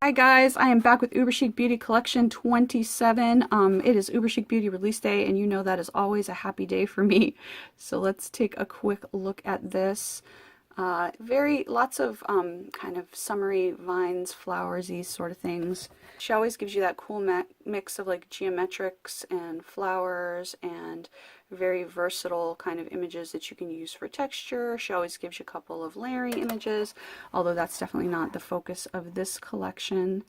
Hi guys, I am back with UberChic Beauty Collection 27. It is UberChic Beauty release day, and you know that is always a happy day for me. So let's take a quick look at this. Lots of kind of summery vines, flowers, these sort of things. She always gives you that cool mix of like geometrics and flowers and very versatile kind of images that you can use for texture. She always gives you a couple of layering images, although that's definitely not the focus of this collection.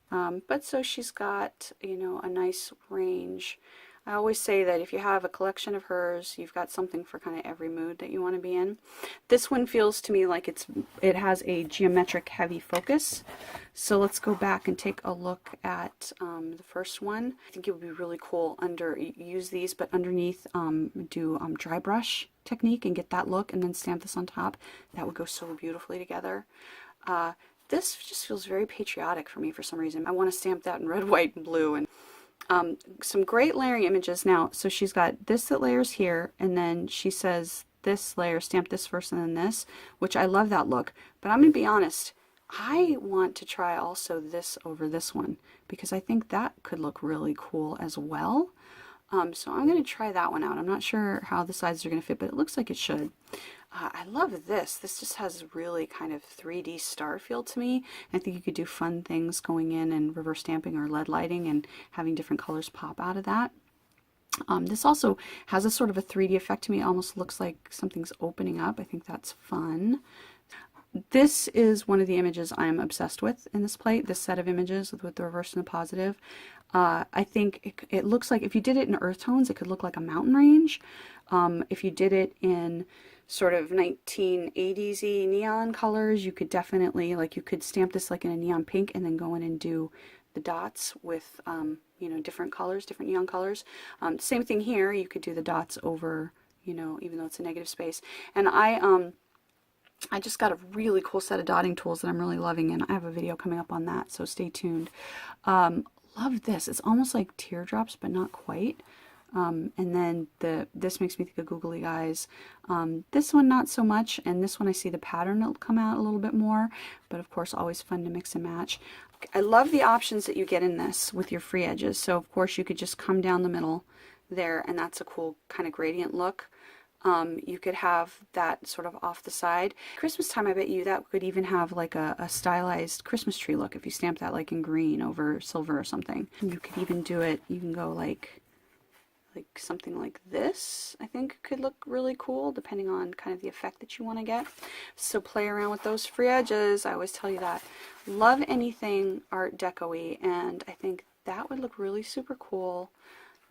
But so she's got, you know, a nice range. I always say that if you have a collection of hers, you've got something for kind of every mood that you want to be in. This one feels to me like it has a geometric heavy focus. So let's go back and take a look at the first one. I think it would be really cool use these, but underneath do dry brush technique and get that look, and then stamp this on top. That would go so beautifully together. This just feels very patriotic for me for some reason. I want to stamp that in red, white, and blue. And some great layering images now. So she's got this that layers here, and then she says this layer, stamp this first and then this, which I love that look. But I'm going to be honest, I want to try also this over this one because I think that could look really cool as well. So I'm going to try that one out. I'm not sure how the sides are going to fit, but it looks like it should. I love this. This just has really kind of 3D star feel to me. I think you could do fun things going in and reverse stamping or LED lighting and having different colors pop out of that. This also has a sort of a 3D effect to me. It almost looks like something's opening up. I think that's fun. This is one of the images I'm obsessed with in this plate, this set of images with the reverse and the positive. I think it looks like if you did it in earth tones, it could look like a mountain range. If you did it in sort of 1980s-y neon colors, you could definitely, like, you could stamp this like in a neon pink and then go in and do the dots with, you know, different colors, different neon colors. Same thing here, you could do the dots over, you know, even though it's a negative space. And I just got a really cool set of dotting tools that I'm really loving, and I have a video coming up on that, so stay tuned. Love this. It's almost like teardrops, but not quite. And then this makes me think of googly eyes. This one not so much, and this one I see the pattern will come out a little bit more, but of course always fun to mix and match. I love the options that you get in this with your free edges. So of course you could just come down the middle there, and that's a cool kind of gradient look. You could have that sort of off the side. Christmas time, I bet you that could even have like a stylized Christmas tree look if you stamp that like in green over silver or something. You could even do it, you can go like something like this. I think could look really cool depending on kind of the effect that you want to get. So play around with those free edges. I always tell you that. Love anything Art Deco-y, and I think that would look really super cool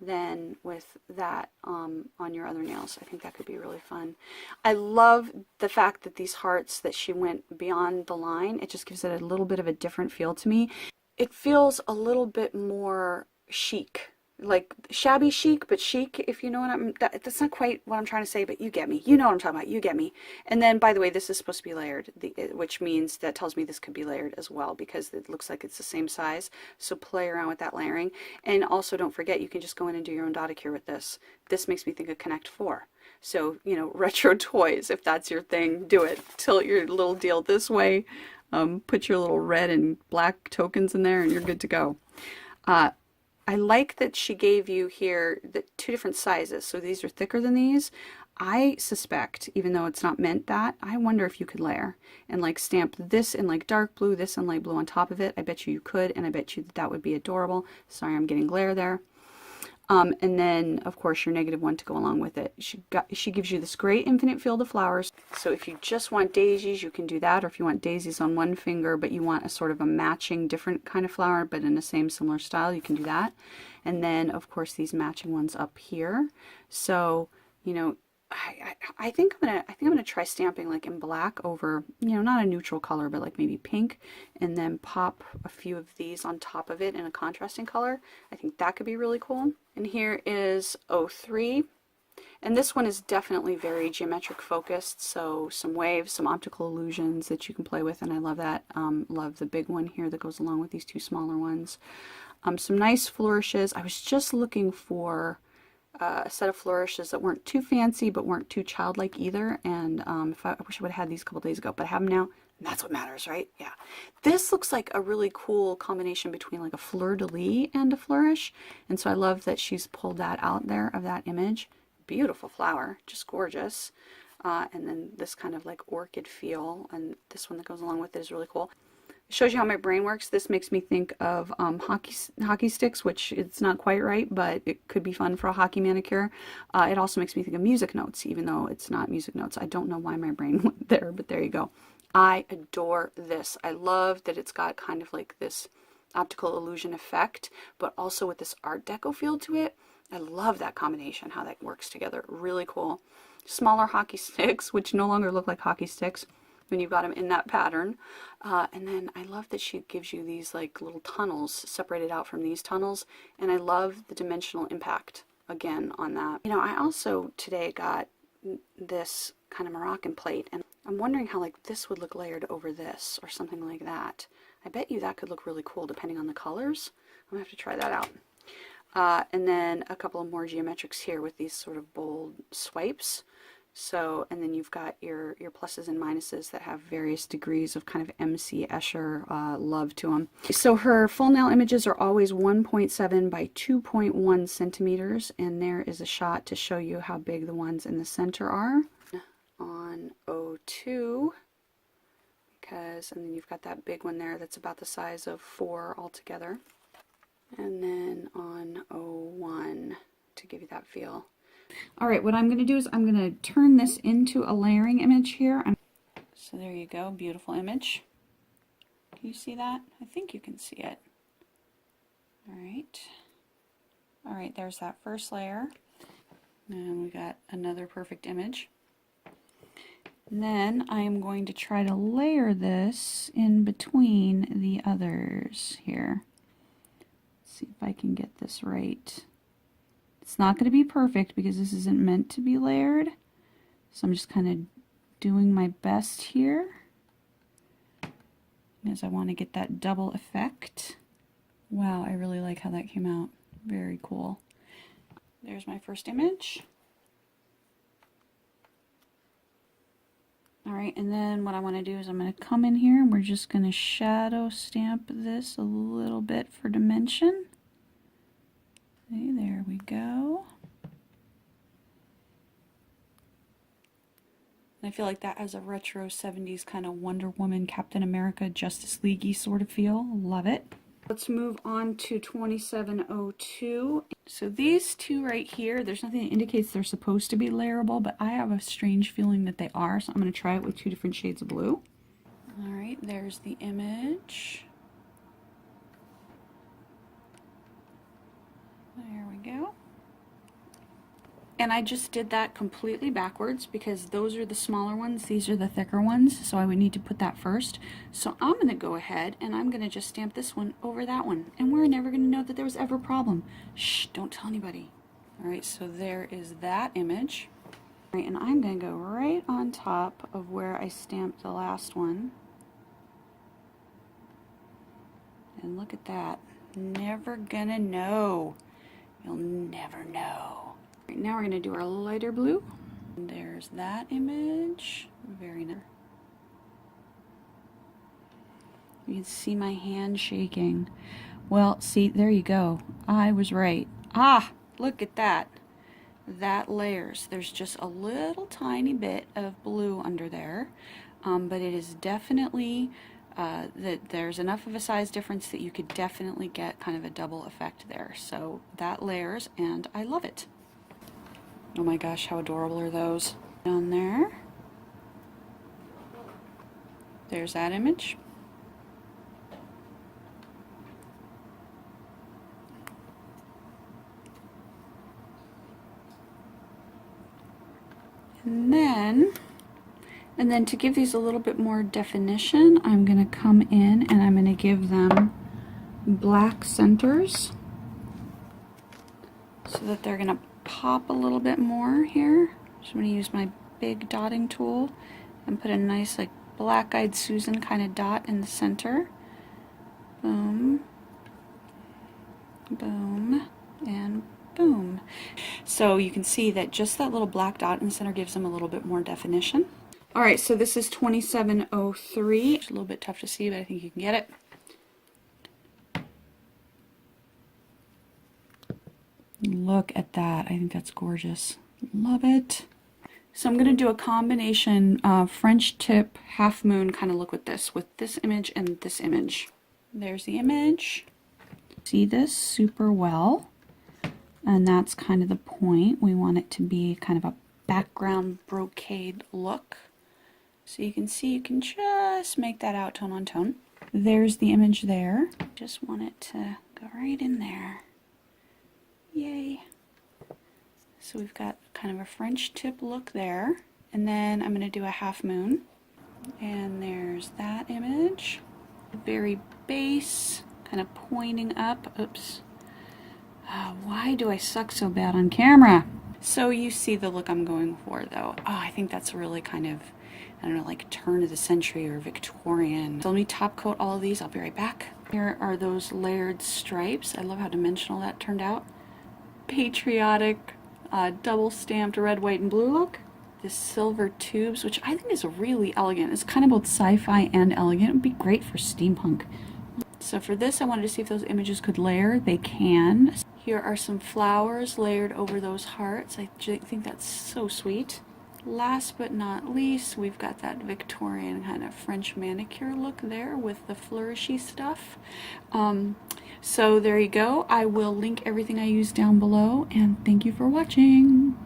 then with that on your other nails. I think that could be really fun. I love the fact that these hearts, that she went beyond the line. It just gives it a little bit of a different feel to me. It feels a little bit more chic, like shabby chic, but chic, if you know what that's not quite what I'm trying to say, but you get me. You know what I'm talking about. You get me. And then, by the way, this is supposed to be layered, which means that tells me this could be layered as well because it looks like it's the same size. So play around with that layering. And also don't forget, you can just go in and do your own Dotacure with this. This makes me think of Connect 4. So, you know, retro toys, if that's your thing, do it. Tilt your little deal this way. Put your little red and black tokens in there and you're good to go. I like that she gave you here the 2 different sizes. So these are thicker than these. I suspect, even though it's not meant that, I wonder if you could layer and like stamp this in like dark blue, this in light blue on top of it. I bet you could, and I bet you that would be adorable. Sorry, I'm getting glare there. And then, of course, your negative one to go along with it. She gives you this great infinite field of flowers. So if you just want daisies, you can do that. Or if you want daisies on one finger, but you want a sort of a matching different kind of flower, but in the same similar style, you can do that. And then, of course, these matching ones up here. So, you know, I think I'm gonna try stamping like in black over, you know, not a neutral color, but like maybe pink, and then pop a few of these on top of it in a contrasting color. I think that could be really cool. And here is 03, and this one is definitely very geometric focused, so some waves, some optical illusions that you can play with, and I love that. Love the big one here that goes along with these 2 smaller ones. Some nice flourishes. I was just looking for a set of flourishes that weren't too fancy but weren't too childlike either. And I wish I would have had these a couple days ago, but I have them now. And that's what matters, right? Yeah. This looks like a really cool combination between like a fleur-de-lis and a flourish. And so I love that she's pulled that out there of that image. Beautiful flower, just gorgeous. And then this kind of like orchid feel, and this one that goes along with it is really cool. It shows you how my brain works. This makes me think of hockey sticks, which it's not quite right, but it could be fun for a hockey manicure. It also makes me think of music notes, even though it's not music notes. I don't know why my brain went there, but there you go. I adore this. I love that it's got kind of like this optical illusion effect, but also with this Art Deco feel to it. I love that combination, how that works together. Really cool. Smaller hockey sticks, which no longer look like hockey sticks when you've got them in that pattern. And then I love that she gives you these like little tunnels separated out from these tunnels. And I love the dimensional impact again on that. You know, I also today got this kind of Moroccan plate, and I'm wondering how like this would look layered over this or something like that. I bet you that could look really cool depending on the colors. I'm gonna have to try that out. And then a couple of more geometrics here with these sort of bold swipes. So, and then you've got your pluses and minuses that have various degrees of kind of MC Escher love to them. So her full nail images are always 1.7 by 2.1 centimeters, and there is a shot to show you how big the ones in the center are. On 02, because, and then you've got that big one there that's about the size of 4 altogether. And then on 01 to give you that feel. All right, what I'm going to do is I'm going to turn this into a layering image here. So there you go, beautiful image. Can you see that? I think you can see it. All right. All right, there's that first layer. And we got another perfect image. And then I am going to try to layer this in between the others here. Let's see if I can get this right. It's not going to be perfect because this isn't meant to be layered. So I'm just kind of doing my best here, because I want to get that double effect. Wow, I really like how that came out. Very cool. There's my first image. Alright, and then what I want to do is I'm going to come in here and we're just going to shadow stamp this a little bit for dimension. Okay, there we go. And I feel like that has a retro 70s kind of Wonder Woman, Captain America, Justice League-y sort of feel. Love it. Let's move on to 2702. So these two right here, there's nothing that indicates they're supposed to be layerable, but I have a strange feeling that they are, so I'm going to try it with 2 different shades of blue. Alright, there's the image. There we go. And I just did that completely backwards because those are the smaller ones, these are the thicker ones, so I would need to put that first. So I'm going to go ahead and I'm going to just stamp this one over that one, and we're never going to know that there was ever a problem. Shh, don't tell anybody. Alright, so there is that image. Alright, and I'm going to go right on top of where I stamped the last one. And look at that. Never gonna know. You'll never know. Right, now we're going to do our lighter blue. And there's that image. Very nice. You can see my hand shaking. Well, see, there you go. I was right. Ah, look at that. That layers. There's just a little tiny bit of blue under there. But it is definitely... that there's enough of a size difference that you could definitely get kind of a double effect there. So that layers, and I love it. Oh my gosh, how adorable are those? Down there. There's that image. And then to give these a little bit more definition, I'm going to come in and I'm going to give them black centers so that they're going to pop a little bit more here. So I'm going to use my big dotting tool and put a nice like black-eyed Susan kind of dot in the center. Boom, boom, and Boom. So you can see that just that little black dot in the center gives them a little bit more definition. All right, so this is 2703. It's a little bit tough to see, but I think you can get it. Look at that. I think that's gorgeous. Love it. So I'm going to do a combination French tip half moon kind of look with this image and this image. There's the image. See this super well. And that's kind of the point. We want it to be kind of a background brocade look. So you can see, you can just make that out tone on tone. There's the image there. Just want it to go right in there. Yay. So we've got kind of a French tip look there. And then I'm going to do a half moon. And there's that image. Very base, kind of pointing up. Oops. Why do I suck so bad on camera? So you see the look I'm going for though. Oh, I think that's really kind of, I don't know, like turn of the century or Victorian. So let me top coat all of these. I'll be right back. Here are those layered stripes. I love how dimensional that turned out. Patriotic, double stamped red, white, and blue look. This silver tubes, which I think is really elegant. It's kind of both sci-fi and elegant. It would be great for steampunk. So for this, I wanted to see if those images could layer. They can. Here are some flowers layered over those hearts. I think that's so sweet. Last but not least, we've got that Victorian kind of French manicure look there with the flourishy stuff. So there you go. I will link everything I use down below, and thank you for watching.